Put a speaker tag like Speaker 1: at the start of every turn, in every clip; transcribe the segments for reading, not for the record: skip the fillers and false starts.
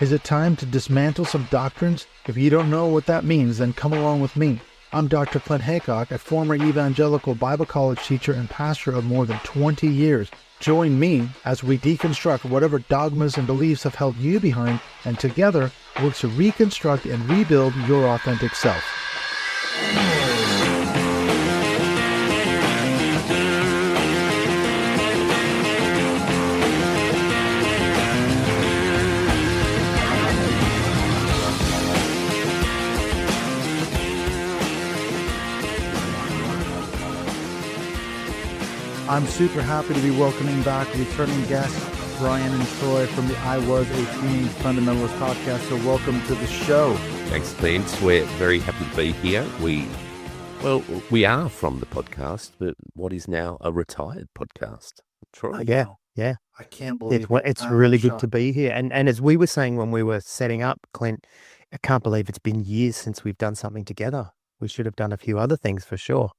Speaker 1: Is it time to dismantle some doctrines? If you don't know what that means, then come along with me. I'm Dr. Clint Haycock, a former evangelical Bible college teacher and pastor of more than 20 years. Join me as we deconstruct whatever dogmas and beliefs have held you behind, and together work to reconstruct and rebuild your authentic self. I'm super happy to be welcoming back returning guests, Brian and Troy from the I Was a Teenage Fundamentalist podcast. So welcome to the show.
Speaker 2: Thanks, Clint. We're very happy to be here. We are from the podcast, but what is now a retired podcast. Troy?
Speaker 3: Yeah.
Speaker 1: I can't believe
Speaker 3: it's really good to be here. And as we were saying when we were setting up, Clint, I can't believe it's been years since we've done something together. We should have done a few other things for sure.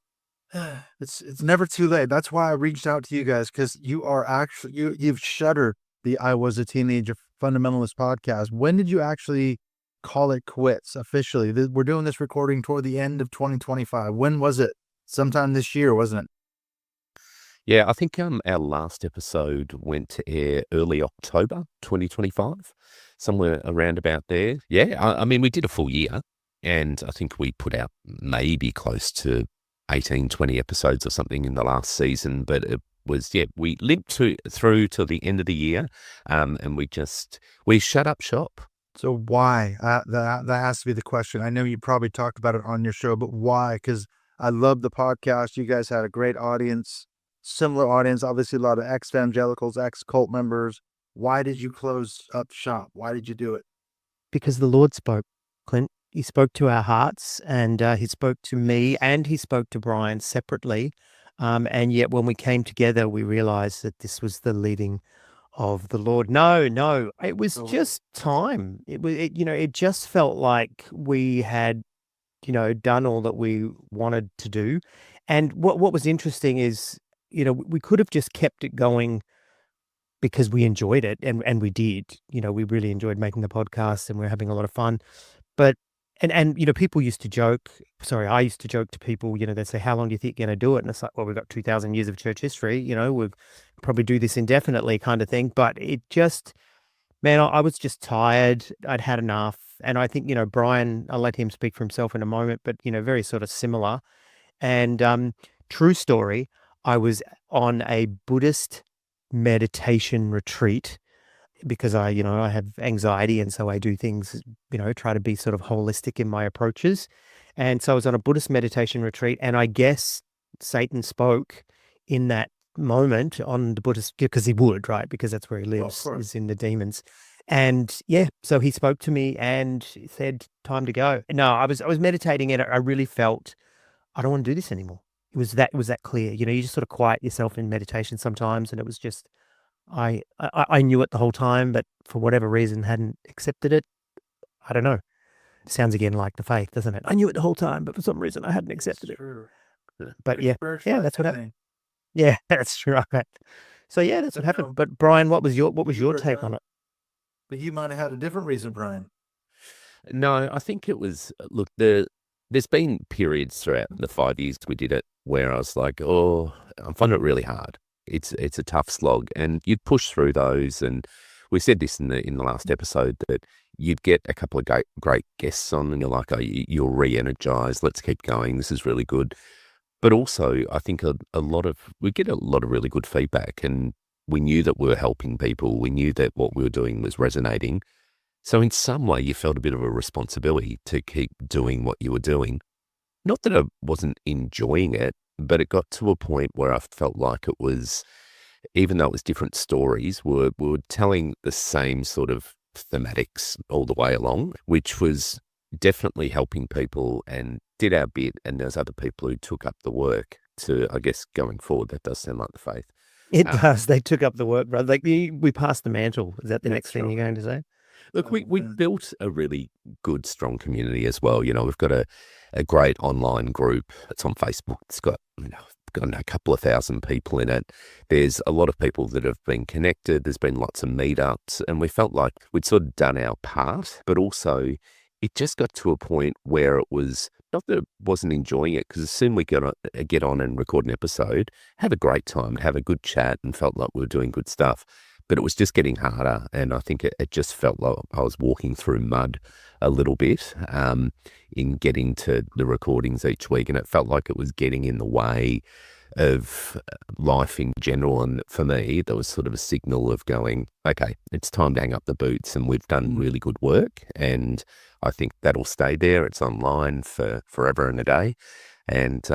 Speaker 1: It's never too late. That's why I reached out to you guys, because you are actually you've shuttered the I Was a Teenage Fundamentalist podcast. When did you actually call it quits officially? We're doing this recording toward the end of 2025. When was it? Sometime this year, wasn't it?
Speaker 2: Yeah, I think our last episode went to air early October 2025, somewhere around about there. Yeah, I mean, we did a full year, and I think we put out maybe close to 18, 20 episodes or something in the last season, but it was, we limped through till the end of the year, and we shut up shop.
Speaker 1: So why? That has to be the question. I know you probably talked about it on your show, but why? Because I love the podcast. You guys had a great audience, similar audience, obviously a lot of ex-evangelicals, ex-cult members. Why did you close up shop? Why did you do it?
Speaker 3: Because the Lord spoke, Clint. He spoke to our hearts, and he spoke to me, and he spoke to Brian separately. And yet when we came together, we realized that this was the leading of the Lord. No, it was just time. It just felt like we had, done all that we wanted to do. And what was interesting is, we could have just kept it going because we enjoyed it, and we did. We really enjoyed making the podcast, and we're having a lot of fun. But And people used to joke, I used to joke to people, they'd say, how long do you think you're going to do it? And it's like, well, we've got 2,000 years of church history, we'll probably do this indefinitely kind of thing. But it just, man, I was just tired. I'd had enough. And I think, Brian, I'll let him speak for himself in a moment, but, very sort of similar. And true story, I was on a Buddhist meditation retreat because I have anxiety, and so I do things, try to be sort of holistic in my approaches. And so I was on a Buddhist meditation retreat, and I guess Satan spoke in that moment on the Buddhist, because he would, right? Because that's where he lives, is in the demons. And so he spoke to me and said, time to go. No, I was meditating, and I really felt, I don't want to do this anymore. It was that clear. You just sort of quiet yourself in meditation sometimes, and it was just, I knew it the whole time, but for whatever reason hadn't accepted it. I don't know. It sounds again like the faith, doesn't it? I knew it the whole time, but for some reason I hadn't accepted it. But that's what happened. Yeah, that's right. So that's what happened. But Brian, what was your take on it?
Speaker 1: But you might have had a different reason, Brian.
Speaker 2: No, I think it was, look, there's been periods throughout the 5 years we did it where I was like, I find it really hard. It's a tough slog, and you'd push through those. And we said this in the last episode, that you'd get a couple of great guests on, and you're like, you're re-energized. Let's keep going. This is really good. But also, I think we get a lot of really good feedback, and we knew that we were helping people. We knew that what we were doing was resonating. So in some way, you felt a bit of a responsibility to keep doing what you were doing. Not that I wasn't enjoying it, but it got to a point where I felt like it was, even though it was different stories, we were telling the same sort of thematics all the way along, which was definitely helping people, and did our bit. And there's other people who took up the work to, I guess, going forward. That does sound like the faith.
Speaker 3: It does. They took up the work, brother. Like we passed the mantle. Is that the next thing you're going to say?
Speaker 2: Look, we built a really good, strong community as well. We've got a great online group. It's on Facebook. It's got got a couple of thousand people in it. There's a lot of people that have been connected. There's been lots of meetups, and we felt like we'd sort of done our part, but also it just got to a point where it was not that I wasn't enjoying it, because as soon we get on and record an episode, have a great time, have a good chat, and felt like we were doing good stuff. But it was just getting harder, and I think it just felt like I was walking through mud a little bit in getting to the recordings each week, and it felt like it was getting in the way of life in general. And for me, there was sort of a signal of going, okay, it's time to hang up the boots, and we've done really good work, and I think that'll stay there. It's online for forever and a day, and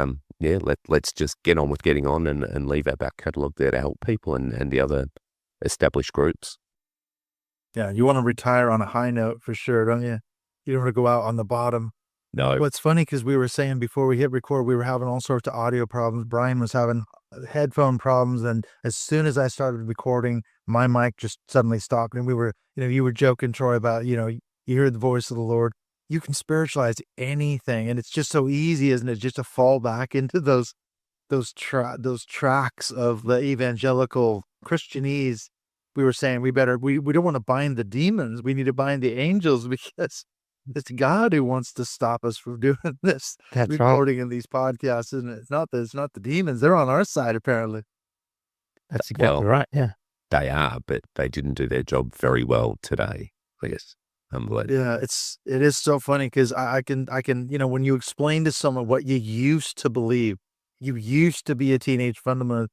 Speaker 2: let's just get on with getting on and leave our back catalogue there to help people and the other established groups.
Speaker 1: Yeah, you want to retire on a high note for sure, don't you? You don't want to go out on the bottom.
Speaker 2: No.
Speaker 1: What's funny, because we were saying before we hit record, we were having all sorts of audio problems. Brian was having headphone problems, and as soon as I started recording, my mic just suddenly stopped. And we were, you were joking, Troy, about, you hear the voice of the Lord. You can spiritualize anything, and it's just so easy, isn't it, just to fall back into those tracks of the evangelical Christianese. We were saying we don't want to bind the demons. We need to bind the angels, because it's God who wants to stop us from doing this.
Speaker 3: That's
Speaker 1: recording in these podcasts, isn't it? It's not the demons. They're on our side, apparently.
Speaker 3: That's exactly right. Yeah,
Speaker 2: they are, but they didn't do their job very well today. I guess.
Speaker 1: Yeah, it is so funny, because I can when you explain to someone what you used to believe, you used to be a teenage fundamentalist.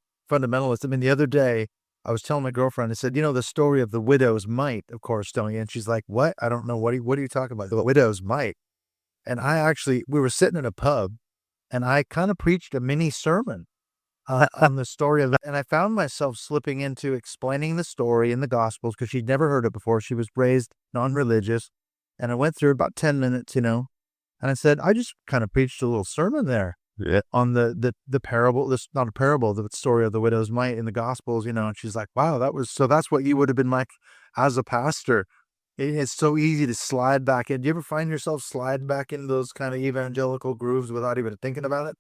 Speaker 1: I mean, the other day I was telling my girlfriend, I said, the story of the widow's mite, of course, don't you? And she's like, what? I don't know. What are you talking about? The widow's mite. And we were sitting in a pub, and I kind of preached a mini sermon on the story of that. And I found myself slipping into explaining the story in the Gospels, because she'd never heard it before. She was raised non-religious. And I went through about 10 minutes, and I said, I just kind of preached a little sermon there.
Speaker 2: Yeah.
Speaker 1: On the parable, this not a parable, the story of the widow's mite in the Gospels, and she's like, wow, that's what you would have been like as a pastor. It's so easy to slide back in. Do you ever find yourself slide back into those kind of evangelical grooves without even thinking about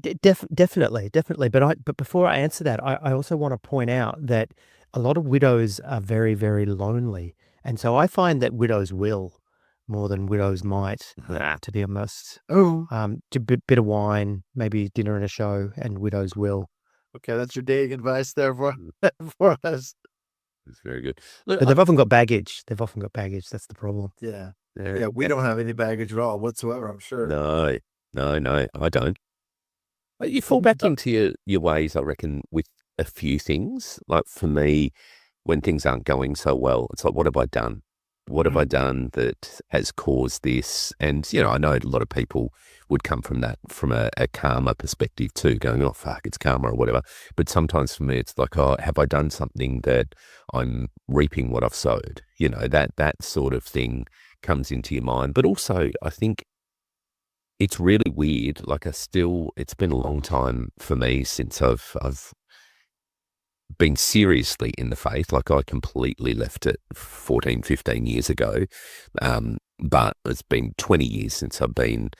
Speaker 1: it?
Speaker 3: Definitely. But before I answer that, I also want to point out that a lot of widows are very, very lonely. And so I find that widows will more than widows might, to be honest. To bit of wine, maybe dinner and a show, and widows will.
Speaker 1: Okay, that's your dating advice there for us.
Speaker 2: It's very good. Look,
Speaker 3: But they've often got baggage. That's the problem.
Speaker 1: Yeah. Yeah, we don't have any baggage at all whatsoever, I'm sure.
Speaker 2: No, I don't. But you fall back into your ways, I reckon, with a few things. Like for me, when things aren't going so well, it's like, what have I done? What have I done that has caused this? And, I know a lot of people would come from that, from a karma perspective too, going, oh, fuck, it's karma or whatever. But sometimes for me, it's like, oh, have I done something that I'm reaping what I've sowed? That sort of thing comes into your mind. But also, I think it's really weird. Like it's been a long time for me since I've been seriously in the faith. Like I completely left it 14, 15 years ago. But it's been 20 years since I've been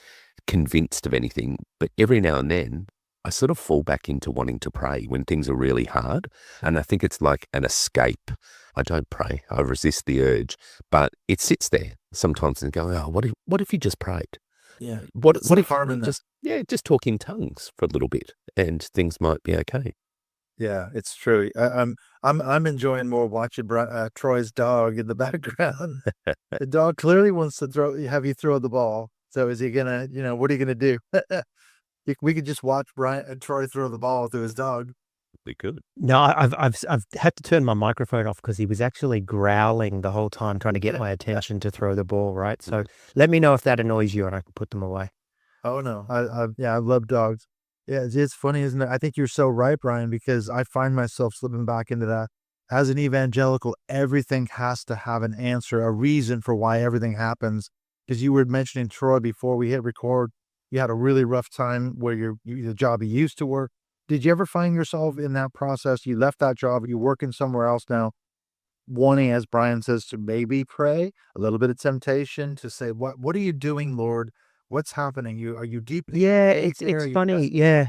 Speaker 2: convinced of anything. But every now and then I sort of fall back into wanting to pray when things are really hard. And I think it's like an escape. I don't pray. I resist the urge, but it sits there sometimes and go, oh, what if you just prayed?
Speaker 1: Yeah.
Speaker 2: What if
Speaker 1: harm in that?
Speaker 2: just talk in tongues for a little bit and things might be okay.
Speaker 1: Yeah, it's true. I'm enjoying more watching Troy's dog in the background. The dog clearly wants to have you throw the ball. So is he gonna? What are you gonna do? We could just watch Troy throw the ball to his dog.
Speaker 2: They could.
Speaker 3: No, I've had to turn my microphone off because he was actually growling the whole time, trying to get my attention to throw the ball. Right. So let me know if that annoys you, and I can put them away.
Speaker 1: Oh no, I love dogs. Yeah, it's funny, isn't it? I think you're so right, Brian, because I find myself slipping back into that. As an evangelical, everything has to have an answer, a reason for why everything happens. Because you were mentioning, Troy, before we hit record, you had a really rough time where the job you used to work. Did you ever find yourself in that process? You left that job, you're working somewhere else now, wanting, as Brian says, to maybe pray, a little bit of temptation to say, what are you doing, Lord? What's happening? Are you deep?
Speaker 3: Yeah, it's funny. Yeah.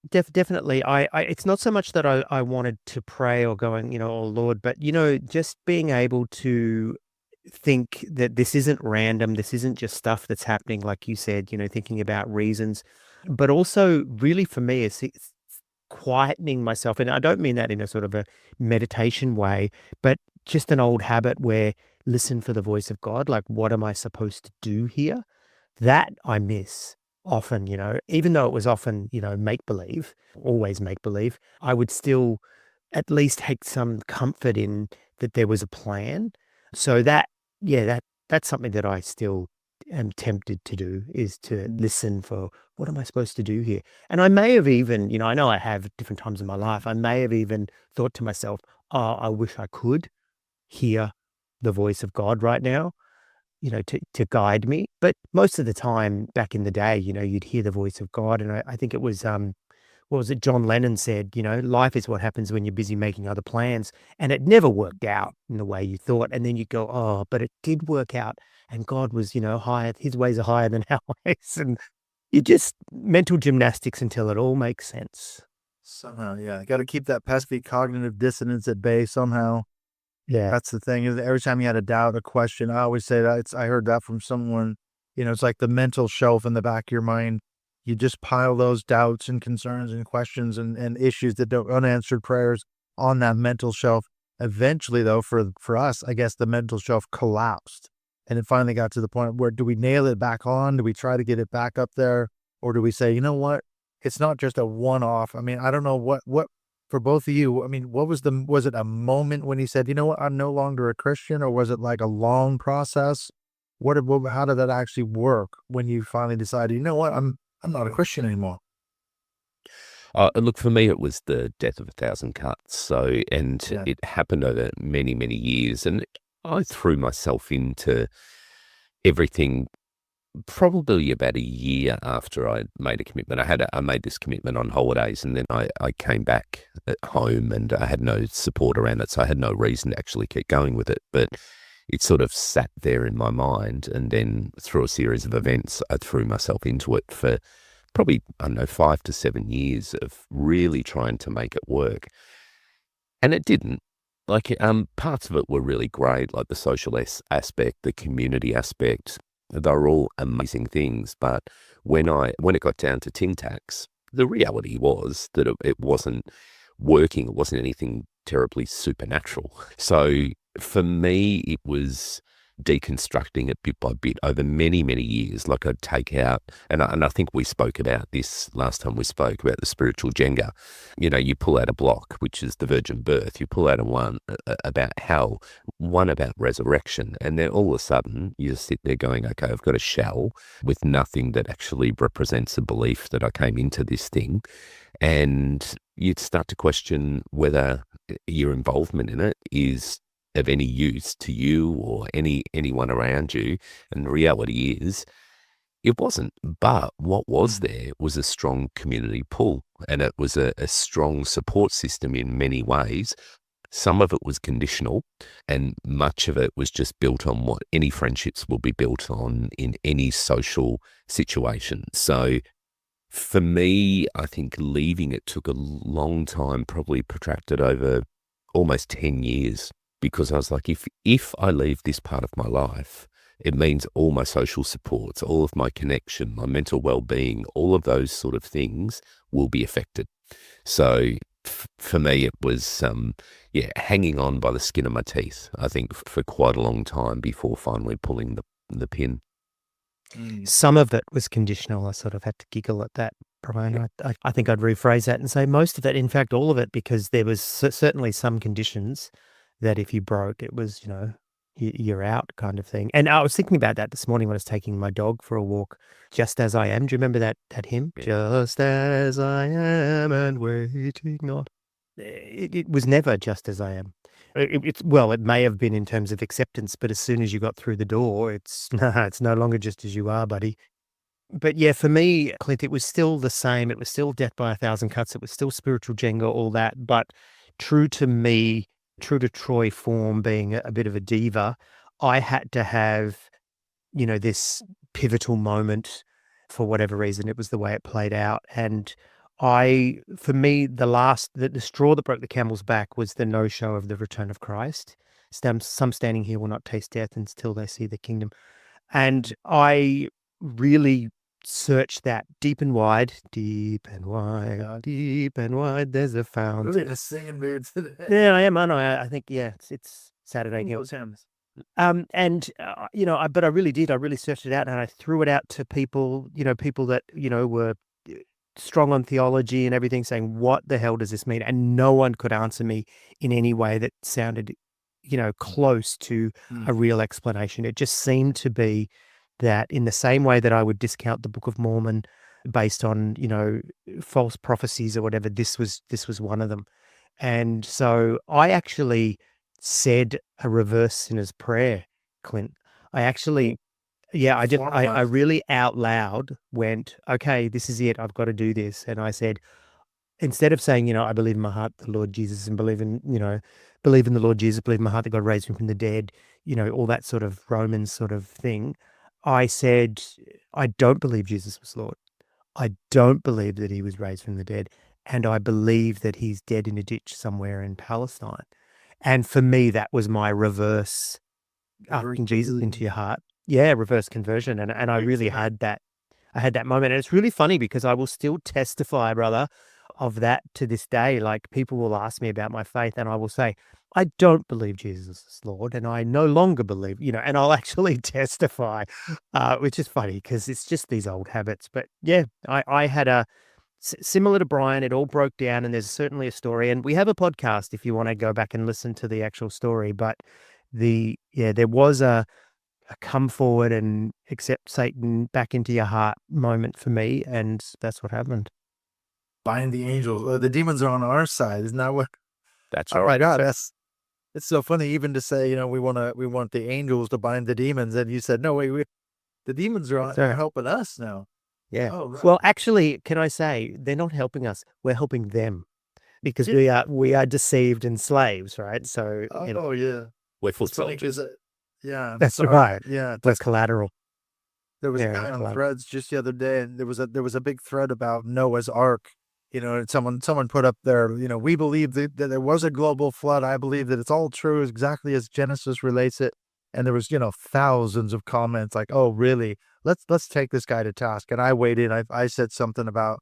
Speaker 3: Definitely. It's not so much that I wanted to pray or going, oh Lord, but, just being able to think that this isn't random. This isn't just stuff that's happening, like you said, thinking about reasons, but also really for me, it's quietening myself. And I don't mean that in a sort of a meditation way, but just an old habit where listen for the voice of God. Like, what am I supposed to do here? That I miss often, even though it was often, make believe, always make believe, I would still at least take some comfort in that there was a plan. So that's something that I still am tempted to do, is to listen for what am I supposed to do here? And I may have even, I know I have at different times in my life, I may have even thought to myself, oh, I wish I could hear the voice of God right now, to guide me. But most of the time back in the day, you'd hear the voice of God. And I think it was, what was it? John Lennon said, life is what happens when you're busy making other plans. And it never worked out in the way you thought. And then you go, oh, but it did work out. And God was, higher. His ways are higher than our ways. And you just mental gymnastics until it all makes sense.
Speaker 1: Somehow, yeah. Got to keep that pesky cognitive dissonance at bay somehow.
Speaker 3: Yeah.
Speaker 1: That's the thing. Is every time you had a doubt, a question, I always say that. I heard that from someone. It's like the mental shelf in the back of your mind. You just pile those doubts and concerns and questions and issues that don't unanswered prayers on that mental shelf. Eventually, though, for us, I guess the mental shelf collapsed. And it finally got to the point where, do we nail it back on? Do we try to get it back up there? Or do we say, you know what? It's not just a one-off. I mean, I don't know what for both of you, I mean, was it a moment when he said, you know what, I'm no longer a Christian, or was it like a long process? How did that actually work when you finally decided, you know what, I'm not a Christian anymore?
Speaker 2: Look, for me, it was the death of 1,000 cuts. So, and
Speaker 1: Yeah.
Speaker 2: it happened over many, many years. And I threw myself into everything probably about a year after I made a commitment. I made this commitment on holidays, and then I came back at home, and I had no support around it. So I had no reason to actually keep going with it. But it sort of sat there in my mind. And then through a series of events, I threw myself into it for probably, I don't know, 5 to 7 years of really trying to make it work. And it didn't. Like, parts of it were really great, like the social aspect, the community aspect. They're all amazing things. But when it got down to tin tacks, the reality was that it wasn't working. It wasn't anything terribly supernatural. So for me, it was deconstructing it bit by bit over many, many years. Like, I'd take out, and I think we spoke about this last time we spoke about the spiritual Jenga. You pull out a block, which is the virgin birth. You pull out one about hell, one about resurrection, and then all of a sudden you just sit there going, okay, I've got a shell with nothing that actually represents a belief that I came into this thing. And you'd start to question whether your involvement in it is of any use to you or anyone around you. And the reality is, it wasn't. But what was there was a strong community pull, and it was a strong support system in many ways. Some of it was conditional, and much of it was just built on what any friendships will be built on in any social situation. So for me, I think leaving it took a long time, probably protracted over almost 10 years. Because I was like, if I leave this part of my life, it means all my social supports, all of my connection, my mental well-being, all of those sort of things will be affected. So for me, it was, hanging on by the skin of my teeth, I think, for quite a long time before finally pulling the pin.
Speaker 3: Some of it was conditional. I sort of had to giggle at that, Brian. I think I'd rephrase that and say most of it, in fact, all of it, because there was certainly some conditions that if you broke, it was, you're out kind of thing. And I was thinking about that this morning when I was taking my dog for a walk. Just as I am. Do you remember that hymn?
Speaker 2: Yeah.
Speaker 3: Just as I am and waiting not. It was never just as I am. It may have been in terms of acceptance, but as soon as you got through the door, it's no longer just as you are, buddy. But yeah, for me, Clint, it was still the same. It was still death by 1,000 cuts. It was still spiritual Jenga, all that. But true to me, true to Troy form, being a bit of a diva, I had to have, this pivotal moment for whatever reason. It was the way it played out. And for me, the straw that broke the camel's back was the no-show of the return of Christ. Some standing here will not taste death until they see the kingdom. And I really searched that deep and wide, deep and wide, deep and wide, there's a fount.
Speaker 1: Really a singing mood today.
Speaker 3: Yeah, I am, aren't I? I think, yeah, it's Saturday here.
Speaker 1: Those hymns.
Speaker 3: But I really did. I really searched it out, and I threw it out to people, people that, were strong on theology and everything, saying, what the hell does this mean? And no one could answer me in any way that sounded, close to a real explanation. It just seemed to be that in the same way that I would discount the Book of Mormon based on, false prophecies or whatever, this was one of them. And so I actually said a reverse sinner's prayer, Clint. I actually, I really out loud went, okay, this is it. I've got to do this. And I said, instead of saying, I believe in my heart the Lord Jesus and believe in the Lord Jesus, believe in my heart that God raised him from the dead, all that sort of Romans sort of thing, I said, I don't believe Jesus was Lord. I don't believe that he was raised from the dead. And I believe that he's dead in a ditch somewhere in Palestine. And for me, that was my reverse asking Jesus into your heart. Yeah, reverse conversion. And I really had that. I had that moment. And it's really funny because I will still testify, brother, of that to this day. Like, people will ask me about my faith and I will say, I don't believe Jesus is Lord, and I no longer believe, and I'll actually testify, which is funny because it's just these old habits. But yeah, I had similar to Brian, it all broke down, and there's certainly a story. And we have a podcast if you want to go back and listen to the actual story. But there was a come forward and accept Satan back into your heart moment for me, and that's what happened.
Speaker 1: Bind the angels. The demons are on our side. Isn't that what?
Speaker 2: That's
Speaker 1: Oh
Speaker 2: right.
Speaker 1: my God, it's so funny even to say, we want the angels to bind the demons, and you said, no, wait, the demons are helping us now.
Speaker 3: Yeah.
Speaker 1: Oh, right.
Speaker 3: Well, actually, can I say they're not helping us? We're helping them because we are deceived and slaves, right? So
Speaker 1: yeah,
Speaker 2: We're full
Speaker 1: it's funny
Speaker 2: soldiers.
Speaker 1: 'cause, yeah,
Speaker 3: that's right.
Speaker 1: yeah.
Speaker 3: We're collateral.
Speaker 1: There was a
Speaker 3: Yeah,
Speaker 1: guy on
Speaker 3: collateral.
Speaker 1: Threads just the other day, and there was a big thread about Noah's Ark. And someone put up there, we believe that there was a global flood. I believe that it's all true exactly as Genesis relates it. And there was, thousands of comments like, oh, really? Let's take this guy to task. And I weighed in. I said something about,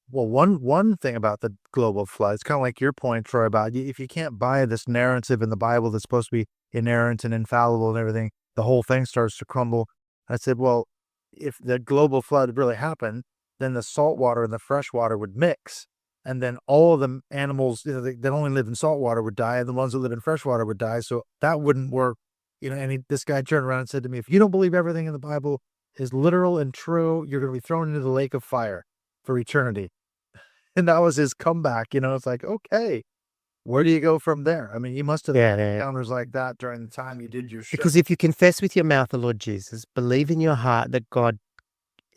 Speaker 1: well, one thing about the global flood, it's kind of like your point, Troy, about if you can't buy this narrative in the Bible that's supposed to be inerrant and infallible and everything, the whole thing starts to crumble. I said, well, if the global flood really happened, then the salt water and the fresh water would mix. And then all of the animals that only live in salt water would die, and the ones that live in fresh water would die. So that wouldn't work. This guy turned around and said to me, if you don't believe everything in the Bible is literal and true, you're going to be thrown into the lake of fire for eternity. And that was his comeback. It's like, okay, where do you go from there? I mean, you must have had encounters like that during the time you did your show.
Speaker 3: Because if you confess with your mouth the Lord Jesus, believe in your heart that God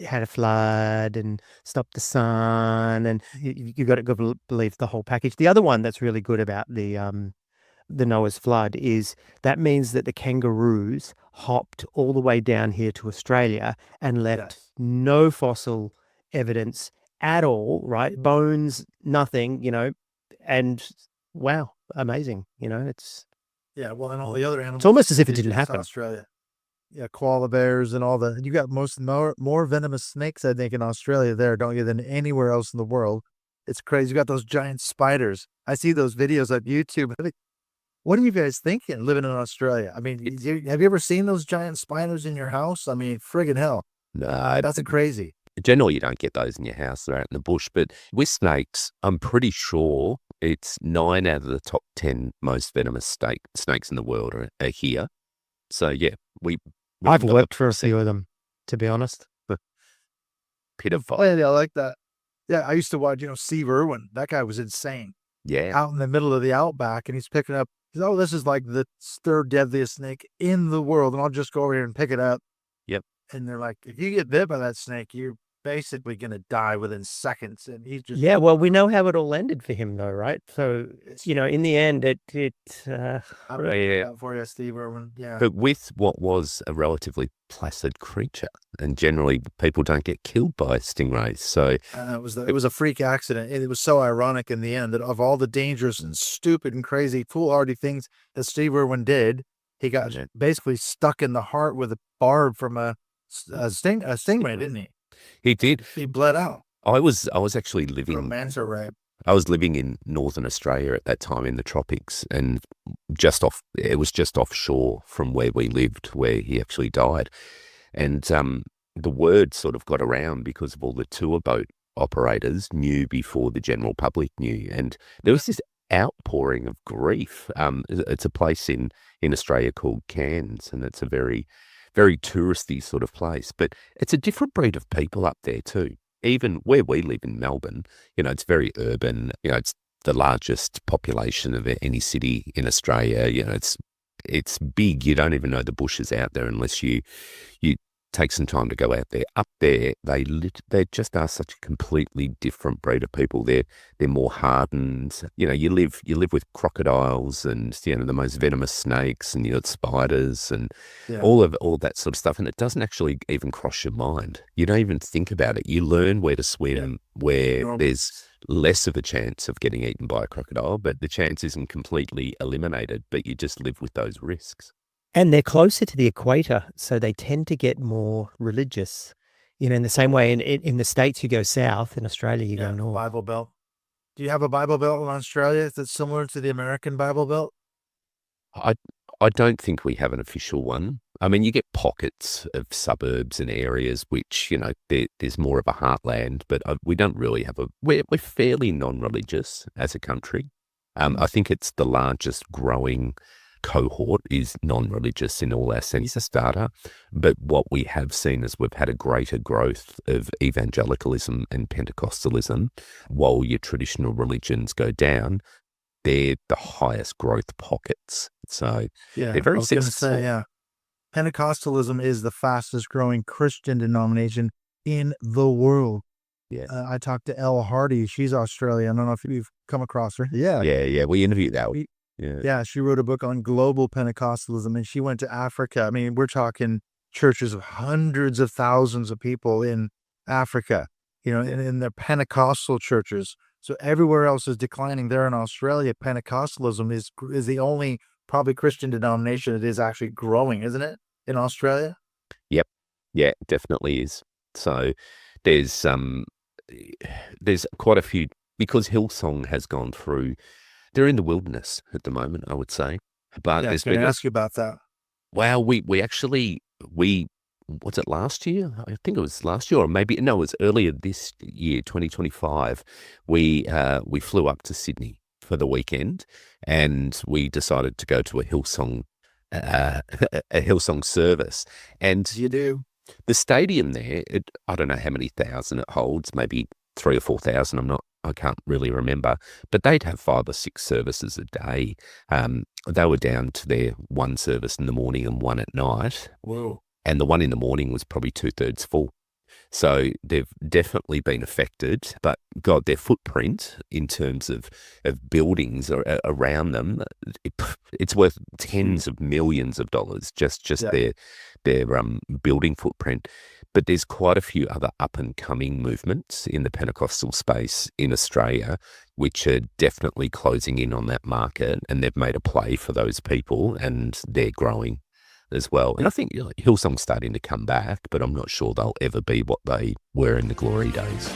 Speaker 3: had a flood and stopped the sun, and you got to believe the whole package. The other one that's really good about the Noah's flood is that means that the kangaroos hopped all the way down here to Australia and left no fossil evidence at all, right? Bones, nothing, and wow, amazing. It's
Speaker 1: and all the other animals.
Speaker 3: It's almost as if it didn't happen.
Speaker 1: Australia. Yeah, koala bears and all you got more venomous snakes, I think, in Australia there, don't you, than anywhere else in the world. It's crazy. You got those giant spiders. I see those videos on YouTube. What are you guys thinking living in Australia? I mean, have you ever seen those giant spiders in your house? I mean, friggin' hell.
Speaker 2: No,
Speaker 1: that's crazy.
Speaker 2: Generally, you don't get those in your house. They're out in the bush. But with snakes, I'm pretty sure it's 9 out of the top 10 most venomous snakes in the world are here. So, yeah,
Speaker 3: I've worked for a few of them, to be honest.
Speaker 2: Pedophilia.
Speaker 1: Yeah, I like that. Yeah, I used to watch, Steve Irwin. That guy was insane.
Speaker 2: Yeah.
Speaker 1: Out in the middle of the outback, and he's picking up, this is like the third deadliest snake in the world, and I'll just go over here and pick it up.
Speaker 2: Yep.
Speaker 1: And they're like, if you get bit by that snake, you basically going to die within seconds, and he's just
Speaker 3: Yeah, well, we know how it all ended for him, though, right? So, in the end,
Speaker 1: I'm
Speaker 2: Yeah.
Speaker 1: out for you, Steve Irwin. Yeah,
Speaker 2: But with what was a relatively placid creature, and generally people don't get killed by stingrays. So
Speaker 1: and it was a freak accident. It was so ironic in the end that of all the dangerous and stupid and crazy, foolhardy things that Steve Irwin did, he got
Speaker 2: Yeah.
Speaker 1: basically stuck in the heart with a barb from a stingray, didn't he?
Speaker 2: he did.
Speaker 1: He bled out.
Speaker 2: I was actually living.
Speaker 1: Romancer rape.
Speaker 2: I was living in northern Australia at that time in the tropics, and it was just offshore from where we lived, where he actually died. And the word sort of got around because of all the tour boat operators knew before the general public knew. And there was this outpouring of grief. It's a place in Australia called Cairns, and it's a very, very touristy sort of place. But it's a different breed of people up there too. Even where we live in Melbourne, it's very urban. It's the largest population of any city in Australia. It's big. You don't even know the bush is out there unless you take some time to go out there. Up there, they just are such a completely different breed of people. They're more hardened. You live with crocodiles and the most venomous snakes, and spiders and all that sort of stuff. And it doesn't actually even cross your mind. You don't even think about it. You learn where to swim, where there's less of a chance of getting eaten by a crocodile, but the chance isn't completely eliminated. But you just live with those risks.
Speaker 3: And they're closer to the equator, so they tend to get more religious. In the same way in the States you go south, in Australia you go north.
Speaker 1: Bible Belt. Do you have a Bible Belt in Australia that's similar to the American Bible Belt?
Speaker 2: I don't think we have an official one. I mean, you get pockets of suburbs and areas which, there's more of a heartland, but we don't really have we're fairly non-religious as a country. I think it's the largest growing cohort is non-religious in all our census data. But what we have seen is we've had a greater growth of evangelicalism and Pentecostalism. While your traditional religions go down, they're the highest growth pockets. So they're very successful.
Speaker 1: Pentecostalism is the fastest growing Christian denomination in the world.
Speaker 2: Yeah.
Speaker 1: I talked to Elle Hardy. She's Australian. I don't know if you've come across her.
Speaker 2: Yeah. We interviewed that.
Speaker 1: Yeah, she wrote a book on global Pentecostalism, and she went to Africa. I mean, we're talking churches of hundreds of thousands of people in Africa, in their Pentecostal churches. So everywhere else is declining. There in Australia, Pentecostalism is the only probably Christian denomination that is actually growing, isn't it, in Australia?
Speaker 2: Yep. Yeah, it definitely is. So there's quite a few, because Hillsong has gone through. They're in the wilderness at the moment, I would say. But
Speaker 1: I was going to ask you about that.
Speaker 2: Wow, we actually, was it last year? I think it was last year, or maybe, no, it was earlier this year, 2025. We flew up to Sydney for the weekend, and we decided to go to a Hillsong service. And
Speaker 1: you do.
Speaker 2: The stadium there, I don't know how many thousand it holds, maybe 3,000 or 4,000. I can't really remember, but they'd have 5 or 6 services a day. They were down to their one service in the morning and one at night.
Speaker 1: Whoa.
Speaker 2: And the one in the morning was probably 2/3 full. So they've definitely been affected, but God, their footprint in terms of buildings around them, it's worth tens of millions of dollars, just their building footprint. But there's quite a few other up-and-coming movements in the Pentecostal space in Australia, which are definitely closing in on that market, and they've made a play for those people, and they're growing as well. And I think Hillsong's starting to come back, but I'm not sure they'll ever be what they were in the glory days.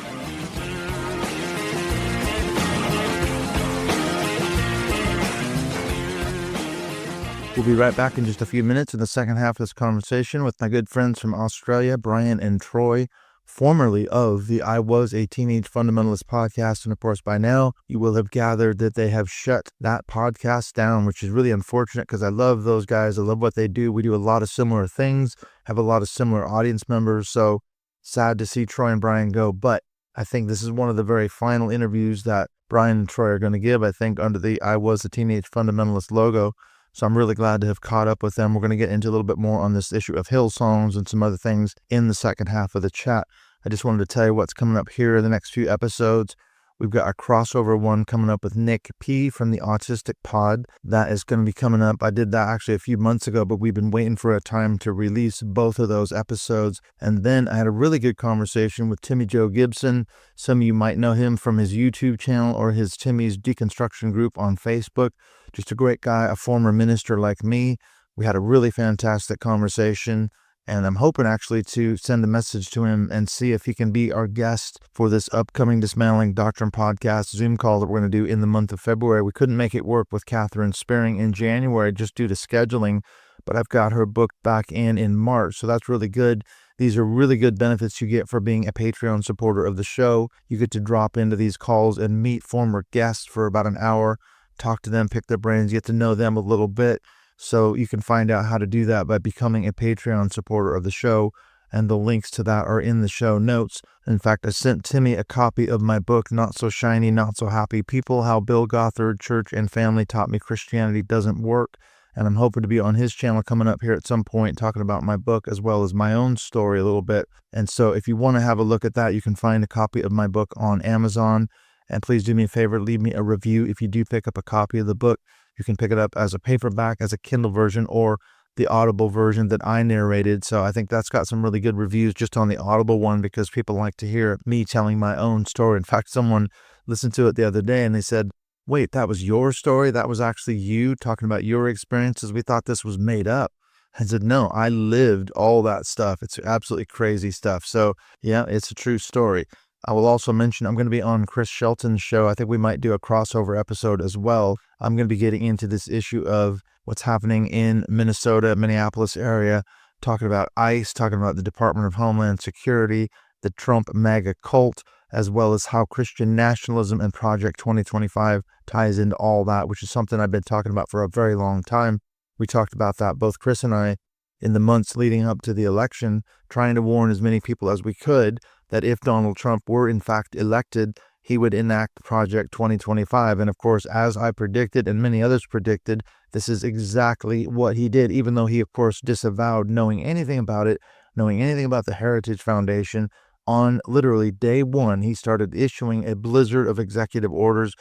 Speaker 1: We'll be right back in just a few minutes in the second half of this conversation with my good friends from Australia, Brian and Troy, formerly of the I Was a Teenage Fundamentalist podcast. And of course, by now, you will have gathered that they have shut that podcast down, which is really unfortunate because I love those guys. I love what they do. We do a lot of similar things, have a lot of similar audience members. So sad to see Troy and Brian go. But I think this is one of the very final interviews that Brian and Troy are going to give, I think, under the I Was a Teenage Fundamentalist logo. So I'm really glad to have caught up with them. We're going to get into a little bit more on this issue of Hillsongs and some other things in the second half of the chat. I just wanted to tell you what's coming up here in the next few episodes. We've got a crossover one coming up with Nick P. from the Autistic Pod. That is going to be coming up. I did that actually a few months ago, but we've been waiting for a time to release both of those episodes. And then I had a really good conversation with Timmy Joe Gibson. Some of you might know him from his YouTube channel or his Timmy's Deconstruction group on Facebook. Just a great guy, a former minister like me. We had a really fantastic conversation. And I'm hoping actually to send a message to him and see if he can be our guest for this upcoming Dismantling Doctrine podcast Zoom call that we're going to do in the month of February. We couldn't make it work with Catherine Spearing in January just due to scheduling, but I've got her booked back in March. So that's really good. These are really good benefits you get for being a Patreon supporter of the show. You get to drop into these calls and meet former guests for about an hour, talk to them, pick their brains, get to know them a little bit. So you can find out how to do that by becoming a Patreon supporter of the show, and the links to that are in the show notes. In fact, I sent Timmy a copy of my book, Not So Shiny, Not So Happy People, How Bill Gothard, Church and Family Taught Me Christianity Doesn't Work. And I'm hoping to be on his channel coming up here at some point talking about my book as well as my own story a little bit. And so if you want to have a look at that, you can find a copy of my book on Amazon. And please do me a favor, leave me a review if you do pick up a copy of the book. You can pick it up as a paperback, as a Kindle version, or the Audible version that I narrated. So I think that's got some really good reviews just on the Audible one because people like to hear me telling my own story. In fact, someone listened to it the other day and they said, wait, that was your story? That was actually you talking about your experiences? We thought this was made up. I said, no, I lived all that stuff. It's absolutely crazy stuff. So yeah, it's a true story. I will also mention I'm going to be on Chris Shelton's show. I think we might do a crossover episode as well. I'm going to be getting into this issue of what's happening in Minnesota, Minneapolis area, talking about ICE, talking about the Department of Homeland Security, the Trump MAGA cult, as well as how Christian nationalism and Project 2025 ties into all that, which is something I've been talking about for a very long time. We talked about that, both Chris and I, in the months leading up to the election, trying to warn as many people as we could that if Donald Trump were in fact elected, he would enact Project 2025. And of course, as I predicted and many others predicted, this is exactly what he did, even though he, of course, disavowed knowing anything about it, knowing anything about the Heritage Foundation. On literally day one, he started issuing a blizzard of executive orders,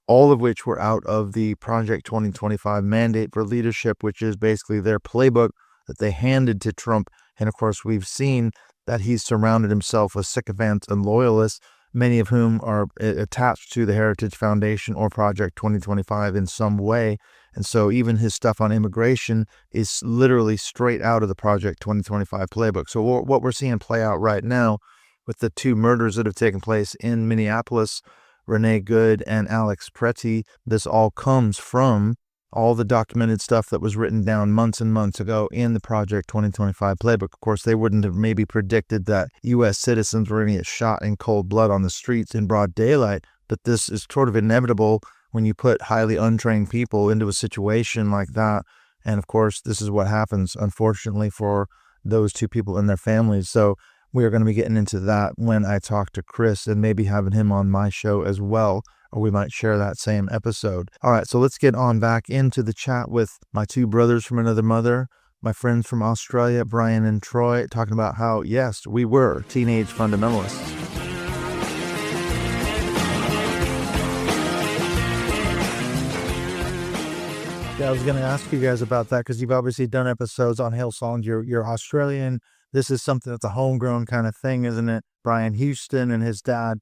Speaker 1: all of which were out of the Project 2025 mandate for leadership, which is basically their playbook that they handed to Trump. And of course, we've seen that he's surrounded himself with sycophants and loyalists, many of whom are attached to the Heritage Foundation or Project 2025 in some way. And so even his stuff on immigration is literally straight out of the Project 2025 playbook. So what we're seeing play out right now with the two murders that have taken place in Minneapolis, Renee Good and Alex Pretty, this all comes from all the documented stuff that was written down months and months ago in the Project 2025 playbook. Of course, they wouldn't have maybe predicted that U.S. citizens were going to get shot in cold blood on the streets in broad daylight, but this is sort of inevitable when you put highly untrained people into a situation like that. And of course, this is what happens, unfortunately, for those two people and their families. So we are going to be getting into that when I talk to Chris and maybe having him on my show as well, or we might share that same episode. All right, so let's get on back into the chat with my two brothers from another mother, my friends from Australia, Brian and Troy, talking about how, yes, we were teenage fundamentalists. Yeah, I was going to ask you guys about that because you've obviously done episodes on Hillsong. You're Australian. This is something that's a homegrown kind of thing, isn't it? Brian Houston and his dad.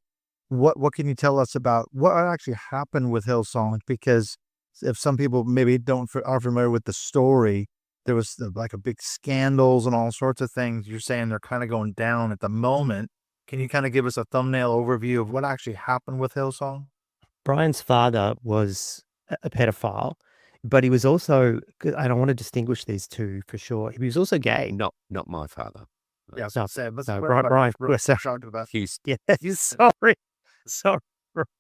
Speaker 1: What can you tell us about what actually happened with Hillsong? Because if some people maybe are familiar with the story, there was like a big scandals and all sorts of things. You're saying they're kind of going down at the moment. Can you kind of give us a thumbnail overview of what actually happened with Hillsong?
Speaker 3: Brian's father was a pedophile, but he was also, and I want to distinguish these two for sure. He was also gay.
Speaker 2: Not my father.
Speaker 1: Yeah,
Speaker 3: No,
Speaker 1: so
Speaker 3: Brian.
Speaker 2: He's,
Speaker 3: Yeah, sorry. Sorry.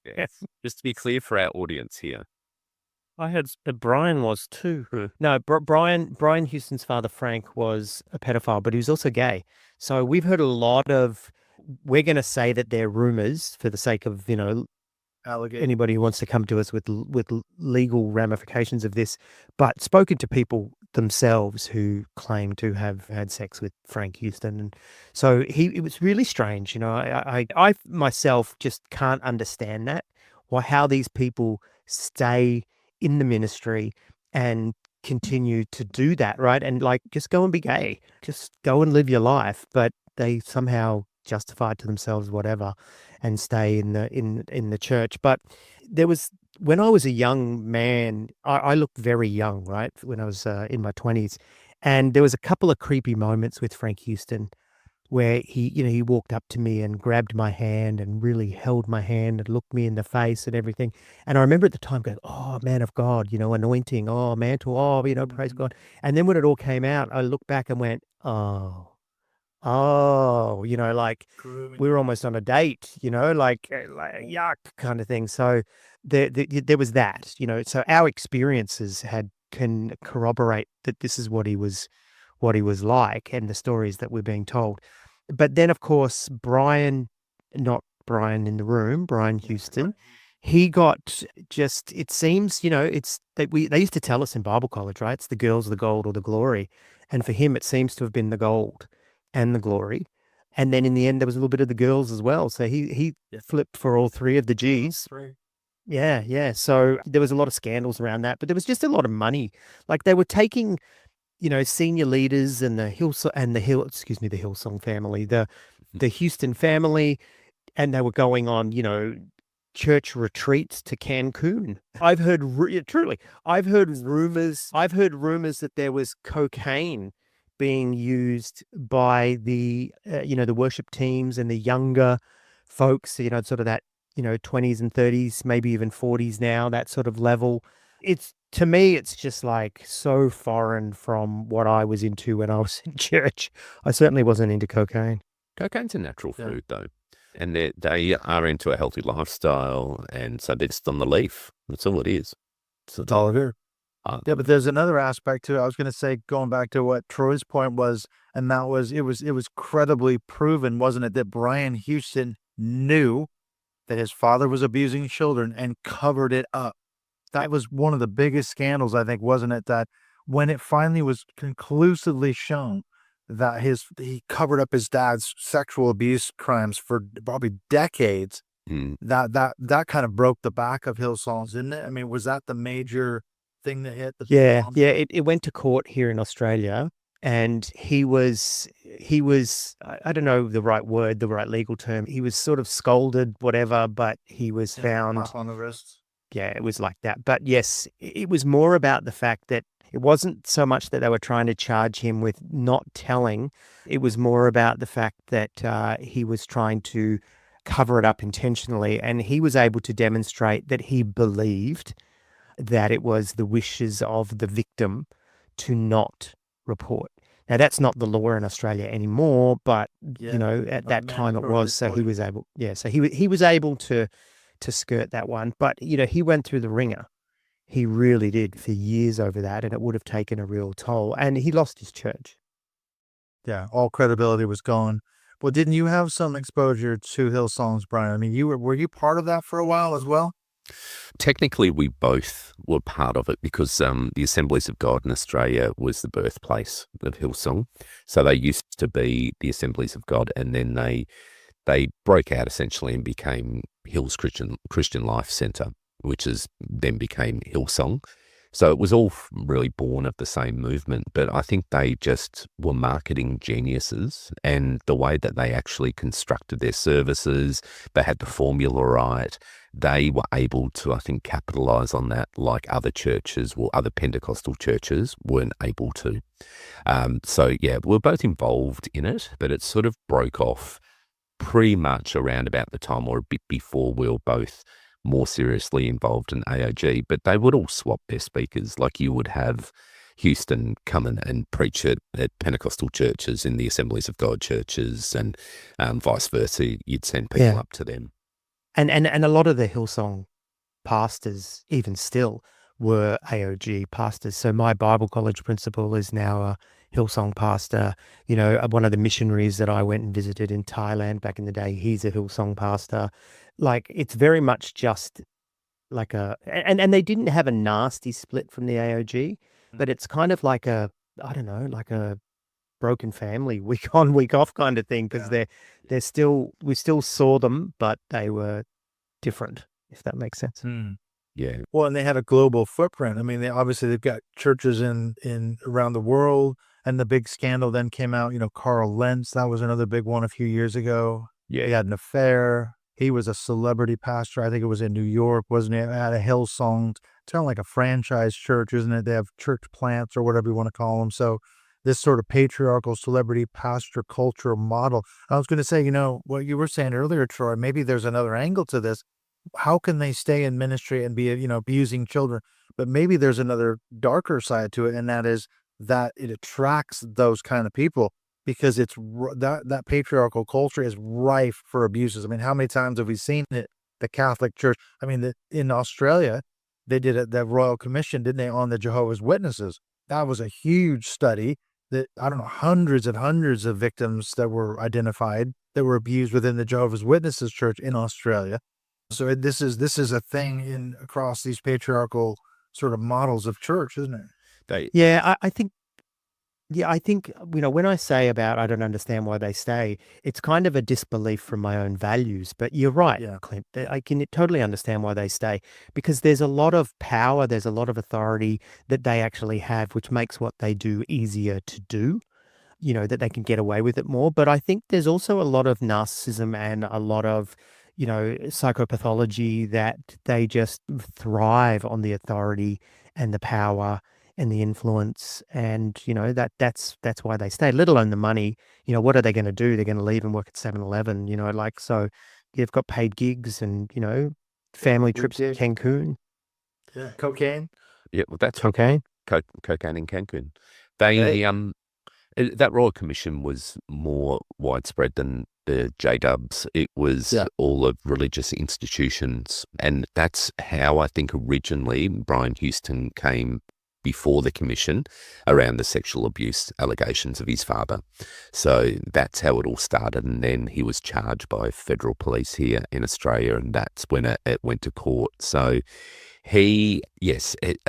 Speaker 2: yes. Just to be clear for our audience here.
Speaker 3: I had Brian was too. No, Brian Houston's father, Frank, was a pedophile, but he was also gay. So we've heard a lot of, we're going to say that they're rumors for the sake of, anybody who wants to come to us with legal ramifications of this, but spoken to people themselves who claimed to have had sex with Frank Houston. And so it was really strange. I myself just can't understand that, how these people stay in the ministry and continue to do that, right? And like, just go and be gay, just go and live your life. But they somehow justify it to themselves, whatever, and stay in the church. But there was, when I was a young man, I looked very young, right? When I was in my 20s. And there was a couple of creepy moments with Frank Houston where he walked up to me and grabbed my hand and really held my hand and looked me in the face and everything. And I remember at the time going, oh, man of God, anointing, oh, mantle, oh, praise God. And then when it all came out, I looked back and went, oh, like we were almost on a date, like yuck kind of thing. So there was that, so our experiences can corroborate that this is what he was like, and the stories that we're being told. But then, of course, Brian, not Brian in the room, Brian Houston, he got just, it seems, it's that they used to tell us in Bible college, right? It's the girls, the gold, or the glory. And for him, it seems to have been the gold and the glory. And then in the end, there was a little bit of the girls as well. So he flipped for all three of the G's. Yeah. So there was a lot of scandals around that, but there was just a lot of money. Like, they were taking, senior leaders and the Hillsong family, the Houston family, and they were going on, church retreats to Cancun. I've heard rumors that there was cocaine being used by the the worship teams and the younger folks, sort of that 20s and 30s, maybe even 40s now, that sort of level. To me, it's just like so foreign from what I was into when I was in church. I certainly wasn't into cocaine.
Speaker 2: Cocaine's a natural food, though. And they are into a healthy lifestyle, and so they're just on the leaf. That's all it is.
Speaker 1: That's all it is. Yeah, but there's another aspect to it. I was going to say, going back to what Troy's point was, and that was, it was credibly proven, wasn't it, that Brian Houston knew that his father was abusing children and covered it up. That was one of the biggest scandals, I think, wasn't it? That when it finally was conclusively shown that he covered up his dad's sexual abuse crimes for probably decades, that kind of broke the back of Hillsong's, didn't it? I mean, was that the major thing that hit?
Speaker 3: It went to court here in Australia, and he was I don't know the right word, the right legal term. He was sort of scolded, whatever, but he was found
Speaker 1: on the wrist.
Speaker 3: Yeah, it was like that. But yes, it was more about the fact that it wasn't so much that they were trying to charge him with not telling. It was more about the fact that he was trying to cover it up intentionally, and he was able to demonstrate that he believed that it was the wishes of the victim to not report. Now, that's not the law in Australia anymore, but at that time it was. So he was able, so he was able to skirt that one. But he went through the ringer. He really did for years over that, and it would have taken a real toll. And he lost his church.
Speaker 1: Yeah, all credibility was gone. Well, didn't you have some exposure to Hillsongs, Brian? I mean, were you part of that for a while as well?
Speaker 2: Technically, we both were part of it because the Assemblies of God in Australia was the birthplace of Hillsong. So they used to be the Assemblies of God, and then they broke out essentially and became Hills Christian Life Centre, which then became Hillsong. So it was all really born of the same movement, but I think they just were marketing geniuses, and the way that they actually constructed their services, they had the formula right. They were able to, I think, capitalize on that like other churches, or other Pentecostal churches weren't able to. So yeah, we're both involved in it, but it sort of broke off pretty much around about the time, or a bit before, we were both more seriously involved in AOG. But they would all swap their speakers. Like, you would have Houston come in and preach at Pentecostal churches, in the Assemblies of God churches, and vice versa. You'd send people up to them.
Speaker 3: And a lot of the Hillsong pastors, even still, were AOG pastors. So my Bible college principal is now a Hillsong pastor. One of the missionaries that I went and visited in Thailand back in the day, he's a Hillsong pastor. Like, it's very much just like and they didn't have a nasty split from the AOG, but it's kind of like I don't know, like a broken family, week on, week off kind of thing, because they're still, we still saw them, but they were different, if that makes sense.
Speaker 2: Yeah.
Speaker 1: Well, and they had a global footprint. I mean, they've got churches in around the world, and the big scandal then came out. Carl Lentz, that was another big one a few years ago.
Speaker 2: Yeah.
Speaker 1: He had an affair. He was a celebrity pastor. I think it was in New York, wasn't it? At a Hillsong, it's kind of like a franchise church, isn't it? They have church plants or whatever you want to call them. So this sort of patriarchal celebrity pastor culture model. I was going to say, what you were saying earlier, Troy, maybe there's another angle to this. How can they stay in ministry and be, abusing children? But maybe there's another darker side to it, and that is that it attracts those kind of people because it's that patriarchal culture is rife for abuses. I mean, how many times have we seen it? The Catholic Church. I mean, in Australia, they did that Royal Commission, didn't they, on the Jehovah's Witnesses? That was a huge study that, I don't know, hundreds and hundreds of victims that were identified that were abused within the Jehovah's Witnesses church in Australia. So this is a thing across these patriarchal sort of models of church, isn't it?
Speaker 3: I think, when I say about I don't understand why they stay, it's kind of a disbelief from my own values. But you're right, Clint. I can totally understand why they stay, because there's a lot of power, there's a lot of authority that they actually have, which makes what they do easier to do. That they can get away with it more. But I think there's also a lot of narcissism and a lot of psychopathology, that they just thrive on the authority and the power and the influence, and that's why they stay, let alone the money. What are they going to do? They're going to leave and work at 7-Eleven, so you've got paid gigs and family trips to Cancun.
Speaker 1: Cocaine.
Speaker 2: Yeah, well, that's
Speaker 3: Cocaine.
Speaker 2: Cocaine in Cancun. They that Royal Commission was more widespread than the J-Dubs. It was all of religious institutions, and that's how I think originally Brian Houston came before the commission around the sexual abuse allegations of his father. So that's how it all started, and then he was charged by federal police here in Australia, and that's when it went to court. So a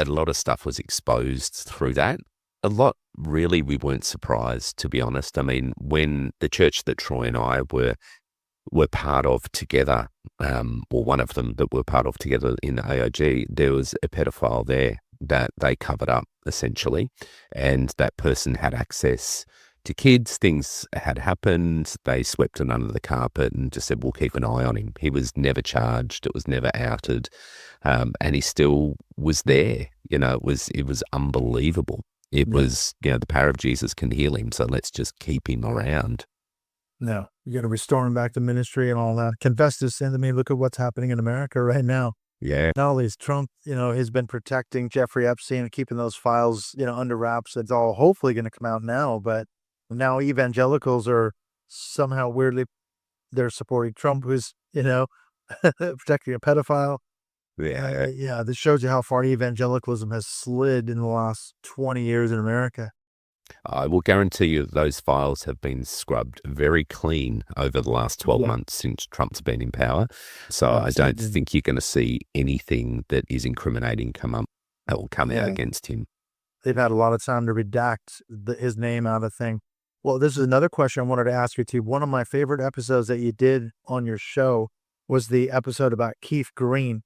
Speaker 2: lot of stuff was exposed through that. A lot, really, we weren't surprised, to be honest. I mean, when the church that Troy and I were part of together, or one of them that we're part of together in the AOG, there was a pedophile there that they covered up, essentially, and that person had access to kids. Things had happened. They swept it under the carpet and just said, we'll keep an eye on him. He was never charged. It was never outed. And he still was there. It was unbelievable. It was, the power of Jesus can heal him, so let's just keep him around.
Speaker 1: No, you got to restore him back to ministry and all that. Confess his sin to me. Look at what's happening in America right now.
Speaker 2: Yeah.
Speaker 1: Not only is Trump, has been protecting Jeffrey Epstein and keeping those files, under wraps. It's all hopefully going to come out now, but now evangelicals are somehow weirdly, they're supporting Trump, who's, protecting a pedophile.
Speaker 2: Yeah.
Speaker 1: This shows you how far evangelicalism has slid in the last 20 years in America.
Speaker 2: I will guarantee you those files have been scrubbed very clean over the last 12 months since Trump's been in power. So I don't think you're going to see anything that is incriminating come out against him.
Speaker 1: They've had a lot of time to redact his name out of thing. Well, this is another question I wanted to ask you too. One of my favorite episodes that you did on your show was the episode about Keith Green